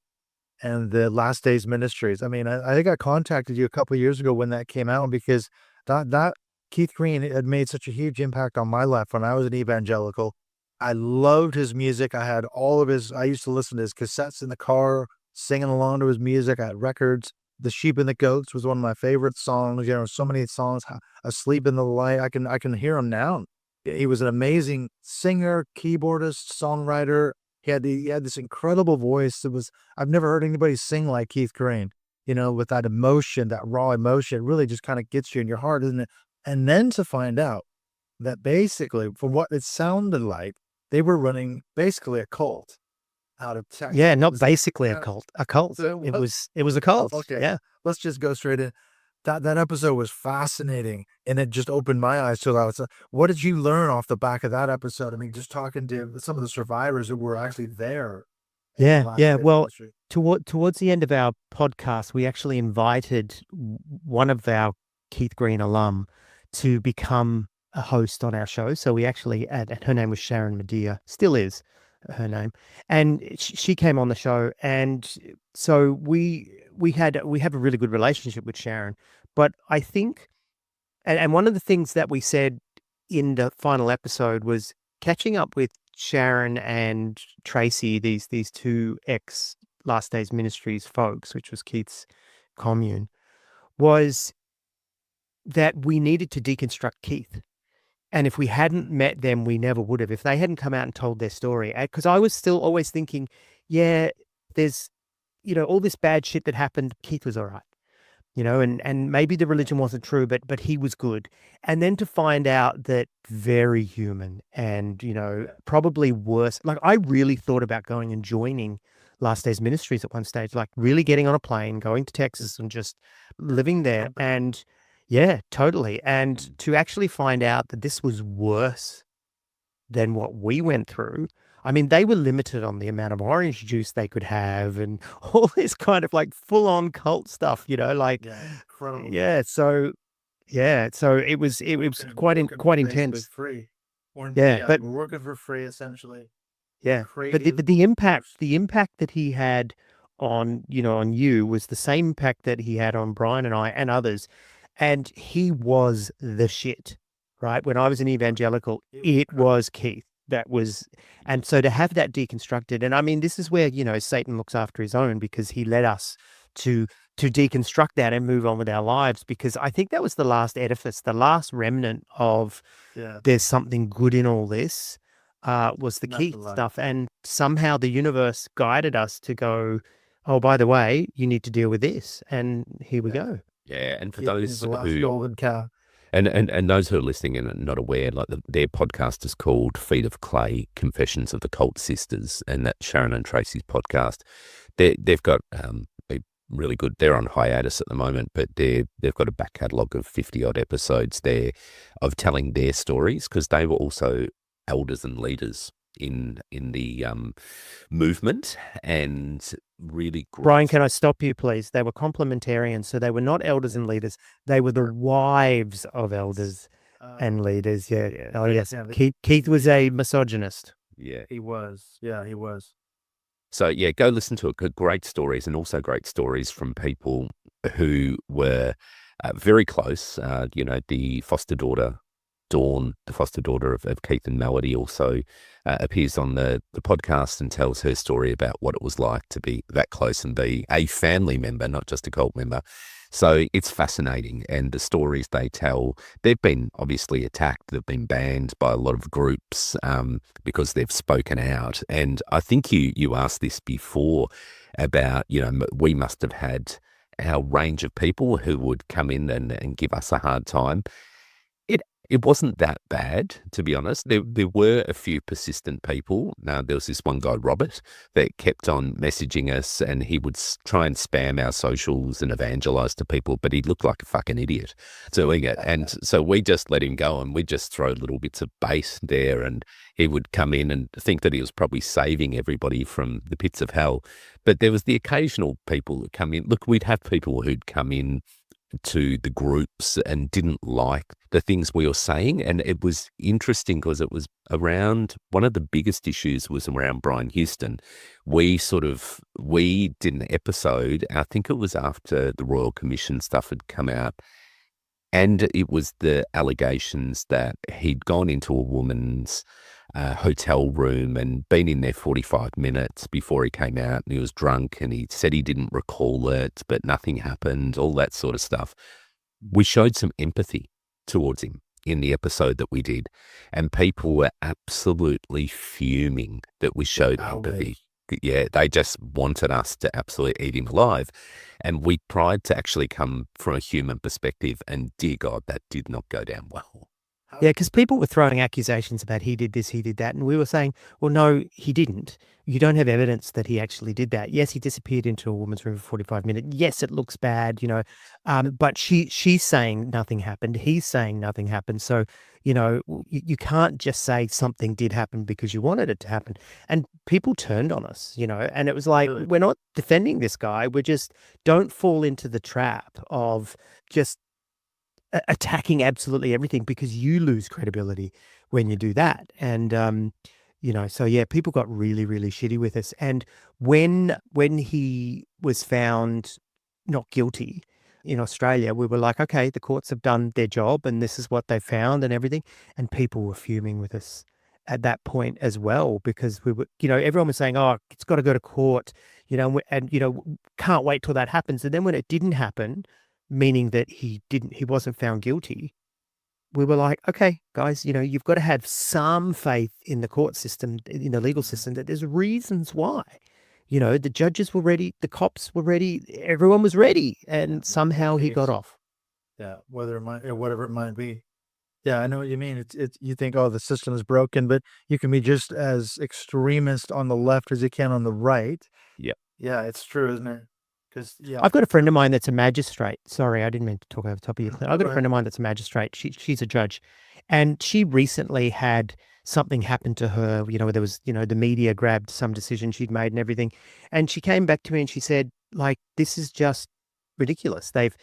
Speaker 1: and the Last Days Ministries. I mean, I think I contacted you a couple of years ago when that came out, because that Keith Green had made such a huge impact on my life when I was an evangelical. I loved his music. I used to listen to his cassettes in the car, singing along to his music. I had records. The Sheep and the Goats was one of my favorite songs. So many songs. Asleep in the Light. I can hear him now. He was an amazing singer, keyboardist, songwriter. He had this incredible voice. I've never heard anybody sing like Keith Green. With that emotion, that raw emotion, it really just kind of gets you in your heart, isn't it? And then to find out that basically, from what it sounded like, they were running basically a cult out of Texas.
Speaker 3: Yeah, not basically a cult. A cult. It was a cult.
Speaker 1: Okay.
Speaker 3: Yeah.
Speaker 1: Let's just go straight in. That episode was fascinating, and it just opened my eyes to that. What did you learn off the back of that episode? I mean, just talking to some of the survivors that were actually there.
Speaker 3: Yeah. Well, towards the end of our podcast, we actually invited one of our Keith Green alum to become a host on our show. So we actually, and her name was Sharon Medea, still is her name, and she came on the show, and so we have a really good relationship with Sharon. But I think, and one of the things that we said in the final episode was catching up with Sharon and Tracy, these two ex Last Days Ministries folks, which was Keith's commune, was that we needed to deconstruct Keith. And if we hadn't met them, we never would have. If they hadn't come out and told their story, because I was still always thinking, yeah, there's, all this bad shit that happened. Keith was all right, and maybe the religion wasn't true, but he was good. And then to find out that very human and, probably worse. Like, I really thought about going and joining Last Days Ministries at one stage, like really getting on a plane, going to Texas and just living there. And yeah, totally. And to actually find out that this was worse than what we went through. I mean, they were limited on the amount of orange juice they could have and all this kind of like full on cult stuff,
Speaker 1: incredible.
Speaker 3: So it was quite intense.
Speaker 1: Free.
Speaker 3: But
Speaker 1: we're working for free essentially.
Speaker 3: Yeah. But the impact that he had on you was the same impact that he had on Brian and I and others. And he was the shit, right? When I was an evangelical, it was Keith. And so to have that deconstructed, and I mean, this is where, Satan looks after his own, because he led us to deconstruct that and move on with our lives, because I think that was the last edifice, the last remnant of there's something good in all this, was the Keith stuff. And somehow the universe guided us to go, oh, by the way, you need to deal with this. And here we go.
Speaker 2: Yeah, and for those who
Speaker 1: golden cow.
Speaker 2: and those who are listening and are not aware, like their podcast is called Feet of Clay: Confessions of the Cult Sisters, and that Sharon and Tracy's podcast. They've got a really good. They're on hiatus at the moment, but they've got a back catalogue of 50-odd episodes there of telling their stories, because they were also elders and leaders in the movement, and really great.
Speaker 3: Brian, can I stop you, please? They were complementarians, so they were not elders and leaders. They were the wives of elders and leaders. Yeah. Oh, yes. Keith was a misogynist.
Speaker 2: Yeah,
Speaker 1: he was. Yeah, he was.
Speaker 2: So yeah, go listen to it. Great stories, and also great stories from people who were very close. The foster daughter, Dawn, the foster daughter of Keith and Melody, also appears on the podcast and tells her story about what it was like to be that close and be a family member, not just a cult member. So it's fascinating. And the stories they tell, they've been obviously attacked. They've been banned by a lot of groups because they've spoken out. And I think you asked this before about, we must have had our range of people who would come in and give us a hard time. It wasn't that bad, to be honest. There were a few persistent people. Now, there was this one guy, Robert, that kept on messaging us, and he would try and spam our socials and evangelize to people, but he looked like a fucking idiot doing it. And so we just let him go, and we'd just throw little bits of bait there, and he would come in and think that he was probably saving everybody from the pits of hell. But there was the occasional people that come in. Look, we'd have people who'd come in to the groups and didn't like the things we were saying. And it was interesting because it was around, one of the biggest issues was around Brian Houston. We did an episode, I think it was after the Royal Commission stuff had come out, and it was the allegations that he'd gone into a woman's hotel room and been in there 45 minutes before he came out, and he was drunk, and he said he didn't recall it, but nothing happened, all that sort of stuff. We showed some empathy towards him in the episode that we did, and people were absolutely fuming that we showed empathy. Yeah, they just wanted us to absolutely eat him alive. And we tried to actually come from a human perspective, and dear God, that did not go down well.
Speaker 3: Yeah, because people were throwing accusations about he did this, he did that, and we were saying, well, no, he didn't. You don't have evidence that he actually did that. Yes, he disappeared into a woman's room for 45 minutes. Yes, it looks bad, but she's saying nothing happened. He's saying nothing happened. So, you can't just say something did happen because you wanted it to happen. And people turned on us, and it was like,
Speaker 1: Really?
Speaker 3: we're not defending this guy. We're just don't fall into the trap of just attacking absolutely everything, because you lose credibility when you do that. And so yeah, people got really, really shitty with us. And when he was found not guilty in Australia, we were like, okay, the courts have done their job and this is what they found and everything. And people were fuming with us at that point as well, because we were, everyone was saying, oh, it's got to go to court, can't wait till that happens. And then when it didn't happen, meaning that he wasn't found guilty, we were like, okay, guys, you've got to have some faith in the court system, in the legal system, that there's reasons why. The judges were ready, the cops were ready, everyone was ready, and somehow he got off.
Speaker 1: Yeah, whatever it might be. Yeah, I know what you mean. It's you think, oh, the system is broken, but you can be just as extremist on the left as you can on the right.
Speaker 2: Yep.
Speaker 1: Yeah, it's true, isn't it? Because
Speaker 3: I've got a friend of mine that's a magistrate. Sorry, I didn't mean to talk over the top of you, Clint. I've got
Speaker 1: Go
Speaker 3: a friend of mine that's a magistrate. She's a judge, and she recently had something happen to her. There was, the media grabbed some decision she'd made and everything, and she came back to me and she said, like, this is just ridiculous. They've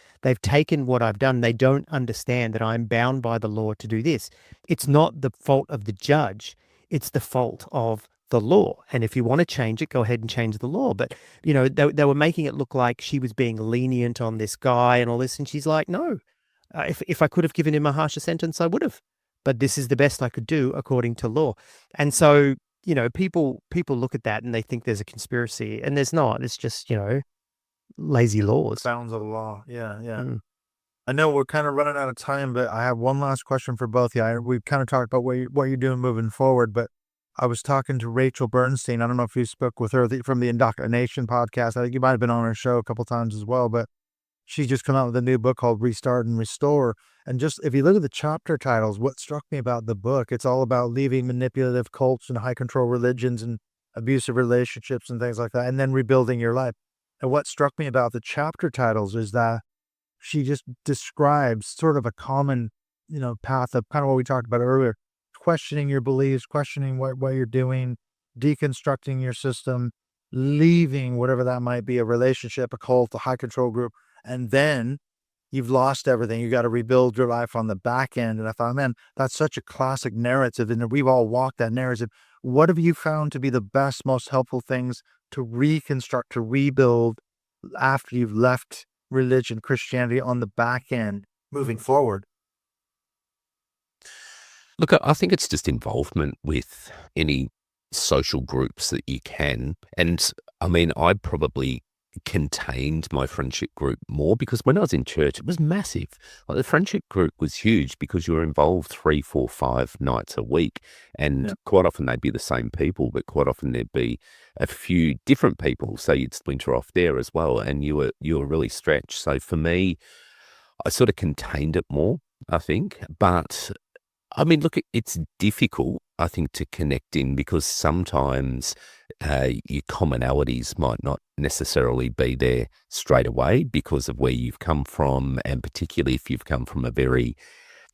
Speaker 3: taken what I've done. They don't understand that I'm bound by the law to do this. It's not the fault of the judge. It's the fault of the law. And if you want to change it, go ahead and change the law. But, they were making it look like she was being lenient on this guy and all this. And she's like, no, if I could have given him a harsher sentence, I would have. But this is the best I could do according to law. And so, people look at that and they think there's a conspiracy, and there's not. It's just, lazy laws.
Speaker 1: Bounds of the law. Yeah, yeah.
Speaker 3: Mm.
Speaker 1: I know we're kind of running out of time, but I have one last question for both of you. We've kind of talked about what you're doing moving forward, but I was talking to Rachel Bernstein. I don't know if you spoke with her from the Indoctrination podcast. I think you might have been on her show a couple times as well, but she just come out with a new book called Restart and Restore. And just, if you look at the chapter titles, what struck me about the book, it's all about leaving manipulative cults and high control religions and abusive relationships and things like that, and then rebuilding your life. And what struck me about the chapter titles is that she just describes sort of a common, path of kind of what we talked about earlier, questioning your beliefs, questioning what you're doing, deconstructing your system, leaving whatever that might be, a relationship, a cult, a high control group, and then you've lost everything. You got to rebuild your life on the back end. And I thought, man, that's such a classic narrative, and we've all walked that narrative. What have you found to be the best, most helpful things to reconstruct, to rebuild after you've left religion, Christianity on the back end, moving forward?
Speaker 2: Look, I think it's just involvement with any social groups that you can. And I mean, I probably contained my friendship group more, because when I was in church, it was massive. Like, the friendship group was huge because you were involved 3, 4, 5 nights a week. And quite often they'd be the same people, but quite often there'd be a few different people. So you'd splinter off there as well. And you were really stretched. So for me, I sort of contained it more, I think. But I mean, look, it's difficult, I think, to connect in, because sometimes your commonalities might not necessarily be there straight away because of where you've come from, and particularly if you've come from a very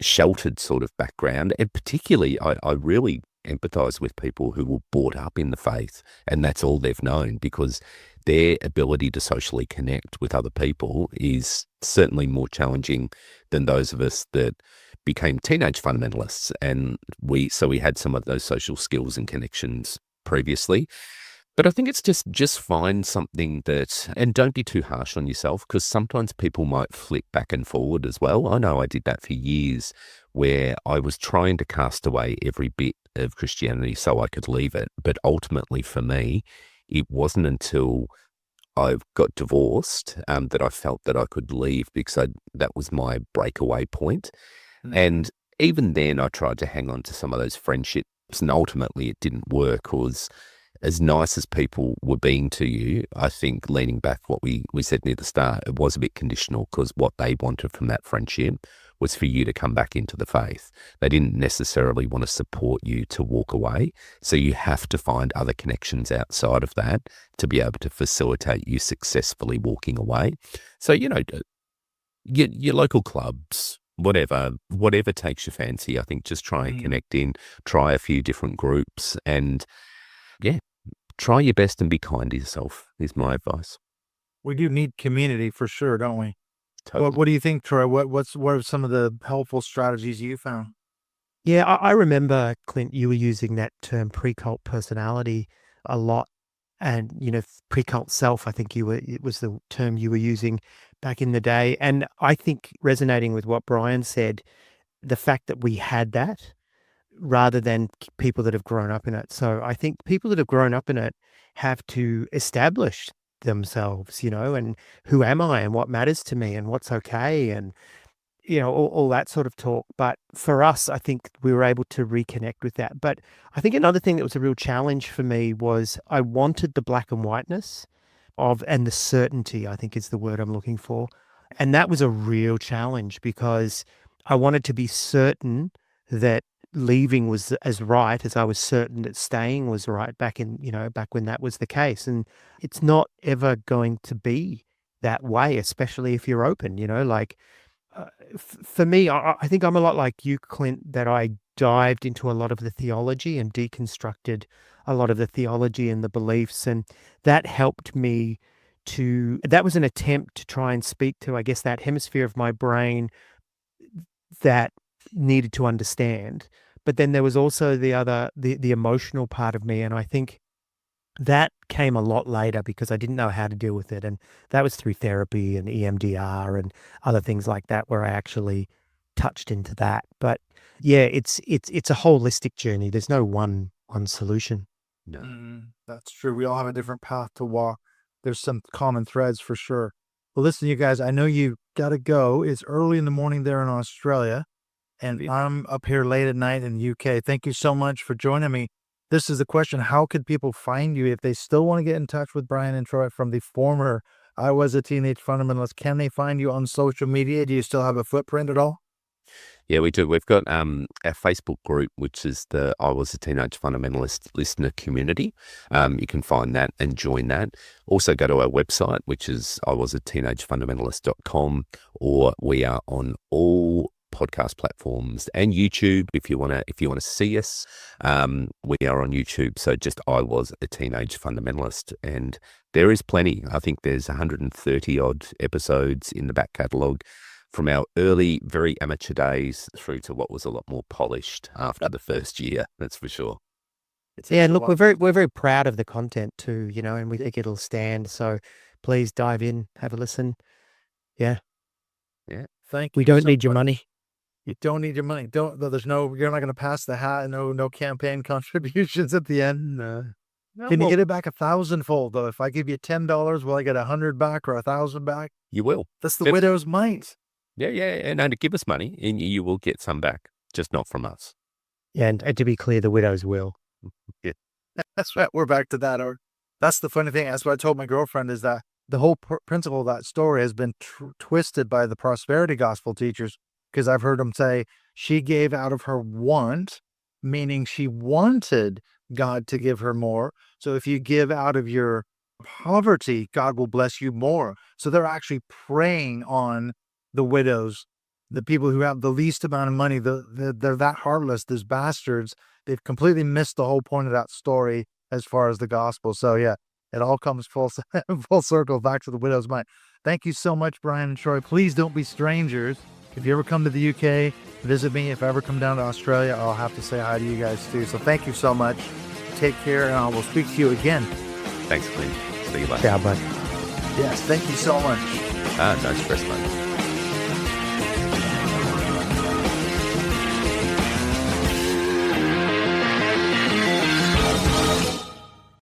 Speaker 2: sheltered sort of background. And particularly, I really empathize with people who were brought up in the faith and that's all they've known, because their ability to socially connect with other people is certainly more challenging than those of us that became teenage fundamentalists. And we had some of those social skills and connections previously. But I think it's just find something that, and don't be too harsh on yourself, because sometimes people might flip back and forward as well. I know I did that for years, where I was trying to cast away every bit of Christianity so I could leave it. But ultimately for me, it wasn't until I got divorced that I felt that I could leave, because that was my breakaway point. And even then I tried to hang on to some of those friendships, and ultimately it didn't work. Because as nice as people were being to you, I think, leaning back what we said near the start, it was a bit conditional, because what they wanted from that friendship was for you to come back into the faith. They didn't necessarily want to support you to walk away. So you have to find other connections outside of that to be able to facilitate you successfully walking away. So, your local clubs, whatever takes your fancy, I think just try and connect in, try a few different groups, and try your best and be kind to yourself is my advice.
Speaker 1: We do need community for sure, don't we?
Speaker 2: Totally.
Speaker 1: What do you think, Troy? What are some of the helpful strategies you found?
Speaker 3: Yeah, I remember, Clint, you were using that term pre-cult personality a lot. And, pre-cult self, I think it was the term you were using back in the day. And I think resonating with what Brian said, the fact that we had that rather than people that have grown up in it. So I think people that have grown up in it have to establish themselves, and who am I and what matters to me and what's okay and, all that sort of talk. But for us, I think we were able to reconnect with that. But I think another thing that was a real challenge for me was I wanted the black and whiteness and the certainty, I think is the word I'm looking for. And that was a real challenge because I wanted to be certain that leaving was as right as I was certain that staying was right back when that was the case. And it's not ever going to be that way, especially if you're open, for me, I think I'm a lot like you, Clint, that I dived into a lot of the theology and deconstructed a lot of the theology and the beliefs. And that helped me that was an attempt to try and speak to, I guess, that hemisphere of my brain that needed to understand. But then there was also the emotional part of me. And I think that came a lot later because I didn't know how to deal with it. And that was through therapy and EMDR and other things like that where I actually touched into that. But yeah, it's a holistic journey. There's no one solution.
Speaker 2: No.
Speaker 1: That's true. We all have a different path to walk. There's some common threads for sure. Well, listen, you guys, I know you got to go. It's early in the morning there in Australia, and I'm up here late at night in the UK. Thank you so much for joining me. This is the question. How could people find you if they still want to get in touch with Brian and Troy from the former I Was a Teenage Fundamentalist? Can they find you on social media? Do you still have a footprint at all?
Speaker 2: Yeah, we do. We've got our Facebook group, which is the I Was a Teenage Fundamentalist listener community. You can find that and join that. Also go to our website, which is iwasateenagefundamentalist.com, or we are on all podcast platforms and YouTube if you want to see us. We are on YouTube, so just I Was a Teenage Fundamentalist, and there is plenty. I think there's 130 odd episodes in the back catalogue from our early, very amateur days through to what was a lot more polished after the first year. That's for sure.
Speaker 3: Yeah, and look, we're very proud of the content too, and we think it'll stand. So please dive in, have a listen. Yeah.
Speaker 1: Thank you.
Speaker 3: We don't need your money.
Speaker 1: You don't need your money. You're not going to pass the hat. No campaign contributions at the end. Can you get it back 1,000-fold though? If I give you $10, will I get 100 back or 1,000 back?
Speaker 2: You will.
Speaker 1: That's the widow's mite.
Speaker 2: Yeah, and to give us money, and you will get some back, just not from us.
Speaker 3: Yeah, and to be clear, the widows will.
Speaker 2: Yeah,
Speaker 1: that's right. We're back to that. Or that's the funny thing. That's what I told my girlfriend is that the whole principle of that story has been twisted by the prosperity gospel teachers. Because I've heard them say she gave out of her want, meaning she wanted God to give her more. So if you give out of your poverty, God will bless you more. So they're actually preying on the widows, the people who have the least amount of money. They're that heartless, these bastards. They've completely missed the whole point of that story as far as the gospel. So yeah, it all comes full circle back to the widow's mite. Thank you so much, Brian and Troy. Please don't be strangers. If you ever come to the UK, visit me. If I ever come down to Australia, I'll have to say hi to you guys too. So thank you so much. Take care, and I will speak to you again.
Speaker 2: Thanks, Clint. See you later.
Speaker 3: Ciao, bud.
Speaker 1: Yes, thank you so much.
Speaker 2: No stress, mate.